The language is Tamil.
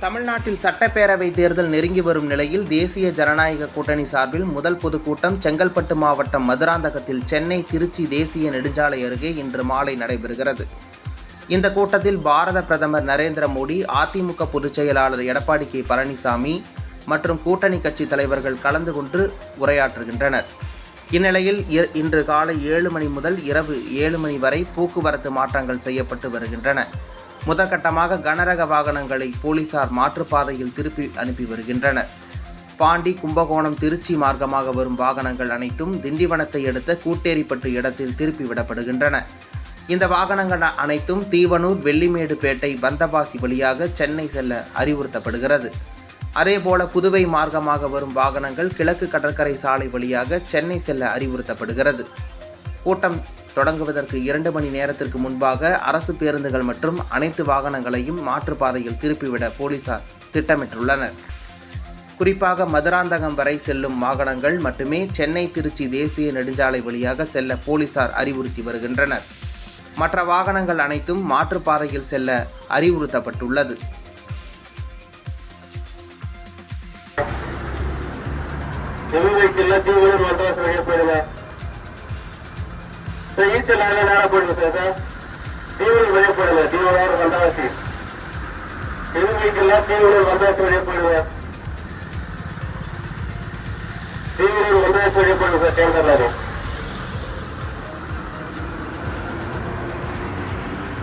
தமிழ்நாட்டில் சட்டப்பேரவை தேர்தல் நெருங்கி வரும் நிலையில் தேசிய ஜனநாயக கூட்டணி சார்பில் முதல் பொதுக்கூட்டம் செங்கல்பட்டு மாவட்டம் மதுராந்தகத்தில் சென்னை திருச்சி தேசிய நெடுஞ்சாலை அருகே இன்று மாலை நடைபெறுகிறது. இந்த கூட்டத்தில் பாரத பிரதமர் நரேந்திர மோடி, அதிமுக பொதுச் செயலாளர் எடப்பாடி கே பழனிசாமி மற்றும் கூட்டணி கட்சி தலைவர்கள் கலந்து கொண்டு உரையாற்றுகின்றனர். இந்நிலையில் இன்று காலை 7 மணி முதல் இரவு 7 மணி வரை போக்குவரத்து மாற்றங்கள் செய்யப்பட்டு வருகின்றன. முதற்கட்டமாக கனரக வாகனங்களை போலீசார் மாற்றுப்பாதையில் திருப்பி அனுப்பி வருகின்றனர். பாண்டி, கும்பகோணம், திருச்சி மார்க்கமாக வரும் வாகனங்கள் அனைத்தும் திண்டிவனத்தை அடுத்த கூட்டேரிப்பட்டு இடத்தில் திருப்பி விடப்படுகின்றன. இந்த வாகனங்கள் அனைத்தும் தீவனூர், வெள்ளிமேடுபேட்டை, பந்தபாசி வழியாக சென்னை செல்ல அறிவுறுத்தப்படுகிறது. அதேபோல புதுவை மார்க்கமாக வரும் வாகனங்கள் கிழக்கு கடற்கரை சாலை வழியாக சென்னை செல்ல அறிவுறுத்தப்படுகிறது. கூட்டம் தொடங்குவதற்கு 2 மணி நேரத்திற்கு முன்பாக அரசு பேருந்துகள் மற்றும் அனைத்து வாகனங்களையும் மாற்றுப்பாதையில் திருப்பிவிட போலீசார் திட்டமிட்டுள்ளனர். குறிப்பாக மதுராந்தகம் வரை செல்லும் வாகனங்கள் மட்டுமே சென்னை திருச்சி தேசிய நெடுஞ்சாலை வழியாக செல்ல போலீசார் அறிவுறுத்தி வருகின்றனர். மற்ற வாகனங்கள் அனைத்தும் மாற்றுப்பாதையில் செல்ல அறிவுறுத்தப்பட்டுள்ளது. நேரம் போடுங்க சார். தீவிரம் வெளியப்படுங்க. தீவிரம் வந்தாச்சு. எதிர்வைக்கெல்லாம் தீவிரம் வந்தாச்சு வெளியப்படுங்க. தீவிரம் வந்தாச்சு வெளியப்படுங்க சார். டேங்கர்